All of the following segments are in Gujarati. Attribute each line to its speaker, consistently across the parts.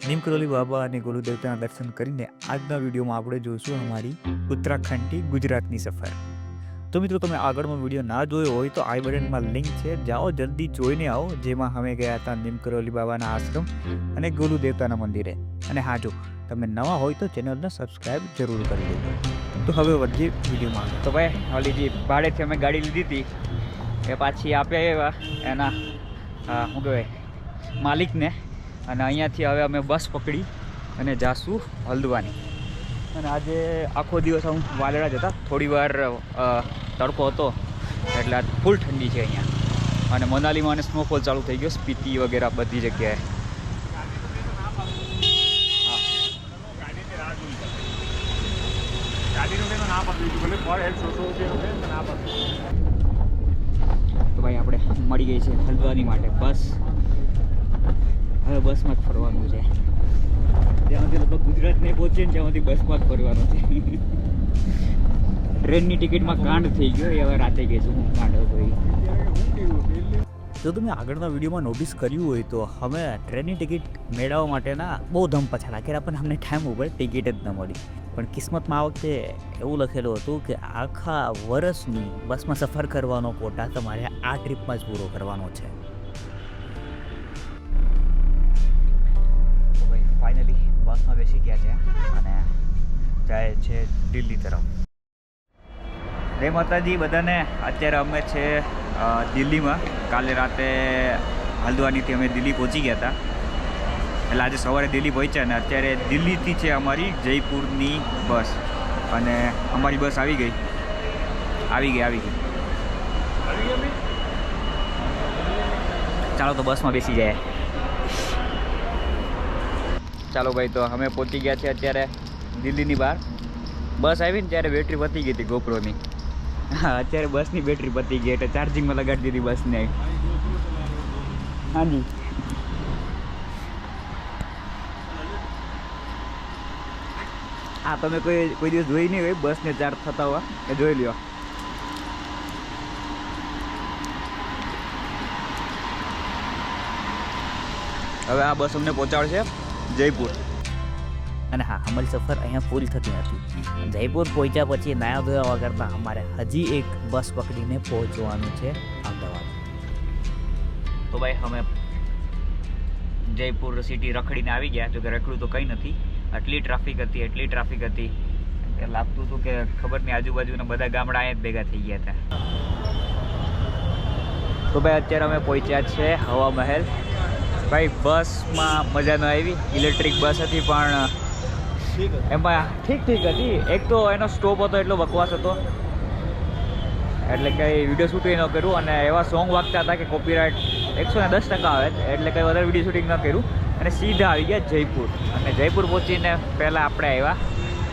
Speaker 1: નીમકરોલી બાબા અને ગુરુ દેવતાના દર્શન કરીને આજના વિડીયોમાં આપણે જોઈશું અમારી ઉત્તરાખંડથી ગુજરાતની સફર. તો મિત્રો, તમે આગળનો વિડીયો ના જોયો હોય તો આઈ બટનમાં લિંક છે, જાઓ જલ્દી જોઈને આવો. જેમાં અમે ગયા હતા નીમકરોલી બાબાના આશ્રમ અને ગુરુ દેવતાના મંદિરે. અને હા, જો તમે નવા હોય તો ચેનલને સબસ્ક્રાઈબ જરૂર કરી દેજો. તો હવે વધીએ વિડીયોમાં.
Speaker 2: તો ભાઈ, ઓલી જે ભાડેથી અમે ગાડી લીધી હતી એ પાછી આપે એના શું કહેવાય માલિકને. અને અહીંયાથી હવે અમે બસ પકડી અને જાશું હલ્દવાની. અને આજે આખો દિવસ હું વાલેડા જ હતા. થોડી વાર તડકો હતો એટલે આજ ફૂલ ઠંડી છે અહીંયા. અને મનાલીમાં અને સ્નોફોલ ચાલુ થઈ ગયો, સ્પીતિ વગેરે બધી જગ્યાએ. તો ભાઈ, આપણે મળી ગઈ છે હલ્દવાની માટે બસ. હવે બસમાં જ ફરવાનું છે. જ્યાંથી લગભગ ગુજરાત નહીં પહોંચે ને ત્યાંથી બસમાં જ ફરવાનું છે. ટ્રેનની ટિકિટમાં કાંડ થઈ ગયો. એ હવે રાતે કહીશું હું કાંડ ભાઈ.
Speaker 1: જો તમે આગળના વિડીયોમાં નોટિસ કર્યું હોય તો અમે ટ્રેનની ટિકિટ મેળવવા માટેના બહુ ધમ પછાડા કર્યા, પણ અમને ટાઈમ ઉપર ટિકિટ જ ન મળી. પણ કિસ્મતમાં આ વખતે એવું લખેલું હતું કે આખા વર્ષની બસમાં સફર કરવાનો કોટા તમારે આ ટ્રીપમાં જ પૂરો કરવાનો છે. તો ભાઈ, ફાઇનલી બસમાં બેસી ગયા છે અને જાય છે દિલ્હી તરફ. જય માતાજી બધાને. અત્યારે અમે છે દિલ્હીમાં. કાલે રાતે હલ્દવાનીથી અમે દિલ્હી પહોંચી ગયા હતા. એટલે આજે સવારે દિલ્હી પહોંચ્યા અને અત્યારે દિલ્હીથી છે અમારી જયપુરની બસ. અને અમારી બસ આવી ગઈ. ચાલો તો બસમાં બેસી જાય. ચાલો ભાઈ, તો અમે પહોંચી ગયા છે અત્યારે દિલ્હીની બહાર. બસ આવી ને ત્યારે બેટરી પતી ગઈ હતી ગોપ્રોની. હા, અત્યારે બસની બેટરી પતી ગઈ એટલે ચાર્જિંગમાં લગાડી દીધી બસને. હાજી, હા, તમે કોઈ દિવસ જોઈ નહીં હોય બસને ચાર્જ થતા હોવા એ જોઈ લ્યો. હવે આ બસ અમને પહોંચાડશે જયપુર. અને હા, અમારી સફર અહીંયા પૂરી થતી નથી. જયપુર પહોંચ્યા પછી નાયા ધોયા વગરના અમારે હજી એક બસ પકડીને પહોંચવાનું છે અમદાવાદ. તો ભાઈ, અમે જયપુર સિટી રખડીને આવી ગયા. જો કે રખડું તો કંઈ નથી, એટલી ટ્રાફિક હતી કે લાગતું હતું કે ખબર નહીં આજુબાજુના બધા ગામડા અહીંયા જ ભેગા થઈ ગયા હતા. તો ભાઈ, અત્યારે અમે પહોંચ્યા છે હવા મહેલ. ભાઈ, બસમાં મજા ન આવી. ઇલેક્ટ્રિક બસ હતી પણ એમાં ઠીક હતી. એક તો એનો સ્ટોપ હતો એટલો બકવાસ હતો એટલે કંઈ વિડીયો શૂટિંગ ન કર્યું. અને એવા સોંગ વાગતા હતા કે કોપીરાઇટ 110% આવે, એટલે કંઈ વધારે વિડીયો શૂટિંગ ન કર્યું. અને સીધા આવી ગયા જયપુર. અને જયપુર પહોંચીને પહેલાં આપણે આવ્યા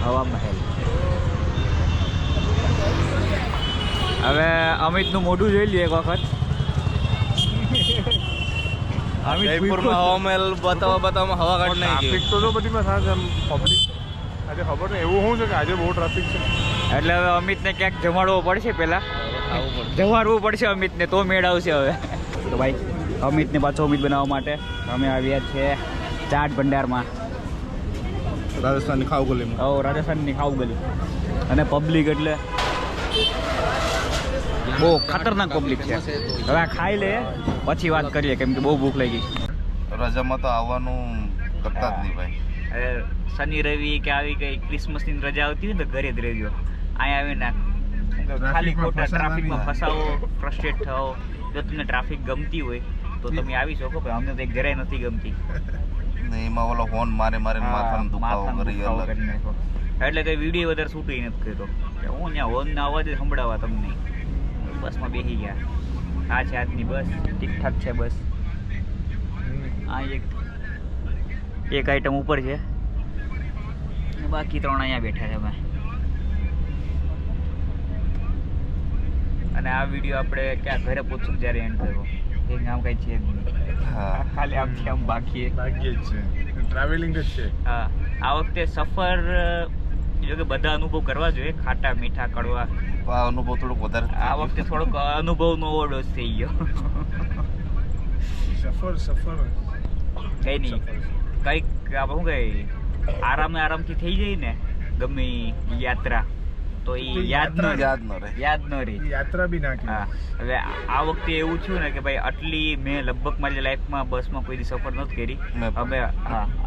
Speaker 1: હવા મહેલ. હવે અમિતનું મોઢું જોઈ લઈએ એક વખત.
Speaker 3: જયપુરમાં હવા મહેલ બતાવવામાં હવા કાઢ નહીં. ટ્રાફિક તો બધીમાં થાય છે પબ્લિક. આજે ખબર નહીં એવું શું છે કે આજે બહુ ટ્રાફિક છે.
Speaker 2: એટલે હવે અમિતને ક્યાંક જમાડવો પડશે. પહેલાં જમાડવું પડશે અમિતને, તો મેળ આવશે હવે. તો ભાઈ, અમિતને પાછો અમિત બનાવવા માટે અમે આવ્યા છીએ ચાટ ભંડારમાં.
Speaker 3: રાજસ્થાનની ખાઉગલીમાં.
Speaker 2: રાજસ્થાનની ખાઉગલી. અને પબ્લિક એટલે બહુ ખતરનાક પબ્લિક છે. હવે આ ખાઈ લે પછી વાત કરીએ, કેમ કે બહુ ભૂખ લાગી.
Speaker 3: રજામાં તો આવવાનું કરતા જ નહીં ભાઈ.
Speaker 2: અરે, શનિ રવિ કે આવી કઈ ક્રિસમસની રજા આવતી હોય ને તો ઘરે જ રહેજો. અહીંયા આવીને ખાલી ખોટા ટ્રાફિકમાં ફસાવો, ફ્રસ્ટ્રેટ થાઓ. જો તમને ટ્રાફિક ગમતી હોય તો તમે આવી શકો, પણ અમને તો એક જરાય નથી ગમતી.
Speaker 3: એમાં ઓલો ફોન મારે માથાનો દુખાવો કરી અલગ.
Speaker 2: એટલે કઈ વિડીયો વધારે શૂટ નથી કર્યો. હું ત્યાં હોર્નના અવાજ જ સંભળાવા તમને. બસમાં બેસી ગયા. આ છે આજની બસ. ઠીકઠાક છે બસ. આ એક આઈટમ ઉપર છે, બાકી 3 અહીંયા બેઠા છે અમે. અને આ વિડીયો આપણે ક્યાં ઘરે પહોંચશું જ્યારે એન્ડ કર્યો. એ નામ કઈ છે ખાલી આમથી આમ બાકી
Speaker 3: જ છે. ટ્રાવેલિંગ જ છે.
Speaker 2: હા, આ વખતે સફર જો કે બધા અનુભવ કરવા જોઈએ, ખાટા મીઠા કડવા.
Speaker 3: અનુભવ થોડોક વધારે.
Speaker 2: આ વખતે થોડોક અનુભવનો ઓવરડોઝ થઈ ગયો.
Speaker 3: સફર
Speaker 2: કઈ નહીં, કંઈક આપણે શું કહે આરામથી થઈ જાય ને ગમે ઈ યાત્રા તો એ યાદ ન રહે.
Speaker 3: યાત્રા બી ના
Speaker 2: હા હવે આ વખતે એવું થયું ને કે ભાઈ આટલી મેં લગભગ મારી લાઈફમાં બસમાં કોઈ દી સફર નથી કરી. અમે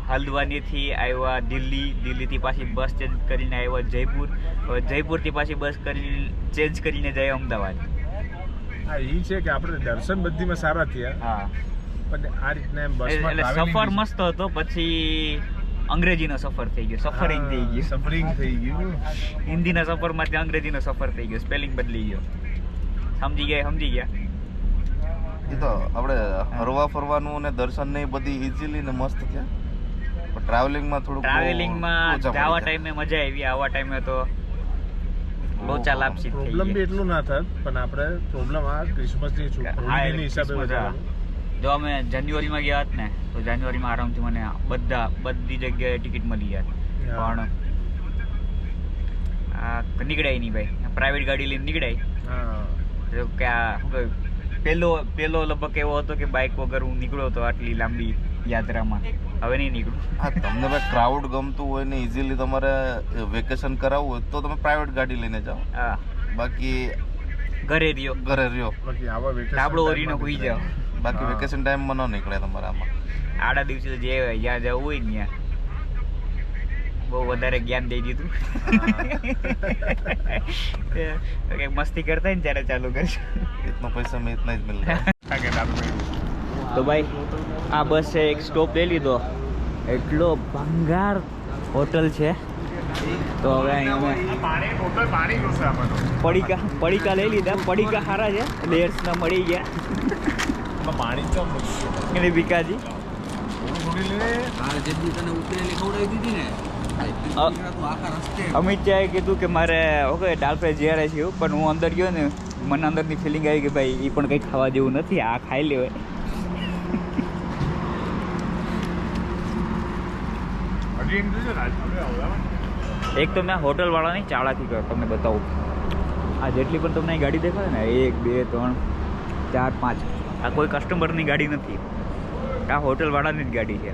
Speaker 2: હલ્દવાનીથી આવ્યા દિલ્હીથી પાછી બસ ચેન્જ કરીને આવ્યા જયપુર, હવે જયપુરથી પાછી બસ ચેન્જ કરીને જાય અમદાવાદ.
Speaker 3: હા એ છે કે આપણે દર્શન બધીમાં સારા થયા.
Speaker 2: હા
Speaker 3: પણ આ રીતના એમ બસમાં
Speaker 2: એટલે સફર મસ્ત હતો. પછી અંગ્રેજીનો સફર થઈ ગયો,
Speaker 3: સફરિંગ થઈ ગયું.
Speaker 2: હિન્દીના સફરમાંથી અંગ્રેજીનો સફર થઈ ગયો, સ્પેલિંગ બદલી ગયો. સમજી ગયા.
Speaker 4: એ તો આપણે હરવા ફરવાનું અને દર્શન ને બધી ઈઝીલી ને મસ્ત છે. પણ
Speaker 2: ટ્રાવેલિંગમાં જવા ટાઈમે મજા આવી, આવા ટાઈમે તો લોચા લાપસી થઈ
Speaker 3: પ્રોબ્લેમ બી એટલું ના થાય. પણ આપણે પ્રોબ્લેમ આ ક્રિસમસની હોલિડેની હિસાબે વધારે.
Speaker 2: જો અમે જાન્યુઆરીમાં ગયા હતા ને તો જાન્યુઆરીમાં આરામથી મને બધી જગ્યાએ ટિકિટ મળી જાય. પણ નીકળાય નહીં ભાઈ, પ્રાઇવેટ ગાડી લઈને નીકળાય. કે આ પેલો લગભગ એવો હતો કે બાઇક વગર હું નીકળ્યો હતો આટલી લાંબી યાત્રામાં. હવે નહીં નીકળું.
Speaker 4: હા તમને ભાઈ ક્રાઉડ ગમતું હોય ને ઇઝીલી તમારે વેકેશન કરાવવું હોય તો તમે પ્રાઇવેટ ગાડી લઈને જાઓ.
Speaker 2: હા
Speaker 4: બાકી
Speaker 2: ઘરે રહ્યો.
Speaker 3: બાકી આવા વેકેશન
Speaker 2: ટાબડો ઓરીને હોઈ જાઓ.
Speaker 4: બાકી વેકેશન ટાઈમમાં ન નીકળે તમારે આમાં.
Speaker 2: આડા દિવસે જે જ્યાં જવું હોય ને ત્યાં બહુ વધારે જ્ઞાન દઈ દીધું. મસ્તી કરતા ને ત્યારે ચાલુ કરશું.
Speaker 4: इतना पैसा में इतना ही मिलता है.
Speaker 2: તો ભાઈ આ બસે એક સ્ટોપ લઈ લીધો. એટલો ભંગાર હોટલ છે. તો હવે અહીંયા પડીકા લઈ લીધા. પડીકા સારા છે, લેયર્સના મળી ગયા.
Speaker 3: પાણી તો
Speaker 2: એને ભીકાજી અમિત ચાએ કીધું કે મારે ઓકે દાલ ફ્રાય જ્યારે છે પણ હું અંદર ગયો ને મને અંદરની ફિલિંગ આવી કે ભાઈ એ પણ કંઈ ખાવા જેવું નથી, આ ખાઈ લેવાય. એક તો મેં હોટલવાળાની ચાળાથી કર્યો તમને બતાવું. આ જેટલી પણ તમને ગાડી દેખાય ને 1 2 3 4 5 આ કોઈ કસ્ટમરની ગાડી નથી, આ હોટલવાળાની જ ગાડી છે.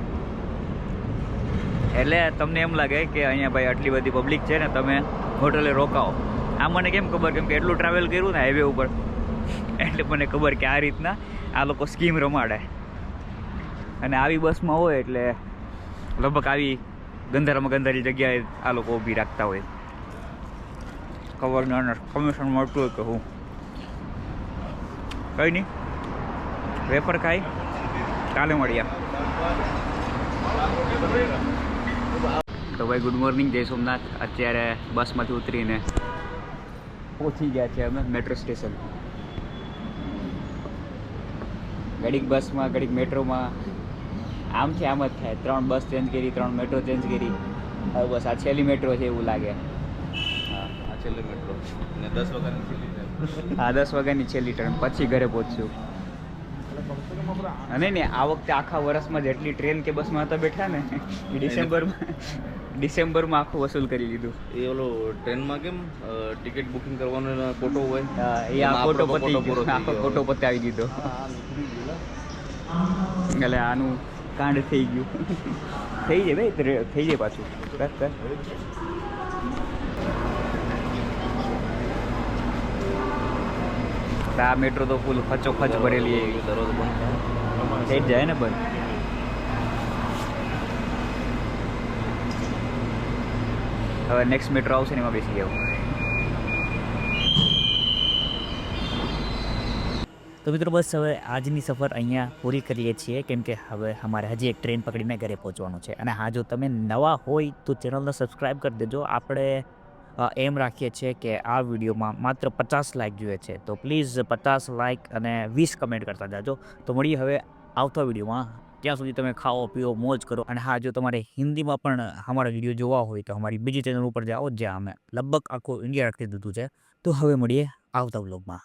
Speaker 2: એટલે તમને એમ લાગે કે અહીંયા ભાઈ આટલી બધી પબ્લિક છે ને તમે હોટલે રોકાઓ. આ મને કેમ ખબર, કેમ કે એટલું ટ્રાવેલ કર્યું ને હાઈવે ઉપર એટલે મને ખબર કે આ રીતના આ લોકો સ્કીમ રમાડે. અને આવી બસમાં હોય એટલે લગભગ આવી ગંધારી જગ્યાએ આ લોકો ઊભી રાખતા હોય. ખબર ના કમિશન મળતું હોય કે હું કંઈ નહીં. વેફર ખાઈ કાલે મળ્યા. તો ભાઈ ગુડ મોર્નિંગ, જય સોમનાથ. અત્યારે બસમાંથી ઉતરીને પહોંચી ગયા છે અમે મેટ્રો સ્ટેશન. ઘડીક બસમાં ઘડીક મેટ્રોમાં આમથી આમ જ થાય. 3 બસ ચેન્જ કરી, 3 મેટ્રો ચેન્જ કરી. હવે બસ આ છેલ્લી મેટ્રો છે એવું લાગે.
Speaker 4: હા આ છેલ્લી મેટ્રો અને 10 વાગ્યાની છેલ્લી ટ્રેન.
Speaker 2: હા 10 વાગ્યાની છેલ્લી ટ્રેન, પછી ઘરે પહોંચ્યું. અને ને આ વખતે આખા વર્ષમાં જેટલી ટ્રેન કે બસમાં હતા બેઠા ને એ ડિસેમ્બરમાં આખું વસૂલ કરી લીધું.
Speaker 4: એ ઓલો ટ્રેનમાં કેમ ટિકિટ બુકિંગ કરવાનો કોટો હોય
Speaker 2: એ આ કોટો પતી ગયો, આખો કોટો પતાવી દીધો. એટલે આનું કાંડ થઈ ગયું. થઈ જાય ભાઈ, થઈ જાય પાછું. આ મેટ્રો તો ફૂલ ખચોખચ ભરેલી એવી.
Speaker 4: દરરોજ બંધ
Speaker 2: થઈ જ જાય ને બંધ. હવે નેક્સ્ટ મેટ્રો આવશે ને એમાં બેસી જાવ.
Speaker 5: તો મિત્રો બસ હવે આજની સફર અહીંયા પૂરી કરીએ છીએ, કેમ કે હવે અમારે હજી એક ટ્રેન પકડીને ઘરે પહોંચવાનું છે. અને હા, જો તમે નવા હોય તો ચેનલને સબસ્ક્રાઈબ કરી દેજો. આપણે એમ રાખીએ છીએ કે આ વિડીયોમાં માત્ર 50 લાઇક જોઈએ છે, તો પ્લીઝ 50 લાઇક અને 20 કમેન્ટ કરતા જાજો. તો મળીએ હવે આવતા વિડીયોમાં. ત્યાં સુધી તમે ખાઓ પીઓ મોજ કરો. અને હા, જો તમારે હિન્દીમાં પણ અમારા વિડીયો જોવા હોય તો અમારી બીજી ચેનલ ઉપર જાઓ, જ્યાં અમે લગભગ આખું ઇન્ડિયા રાખી દીધું છે. તો હવે મળીએ આવતા વ્લોગમાં.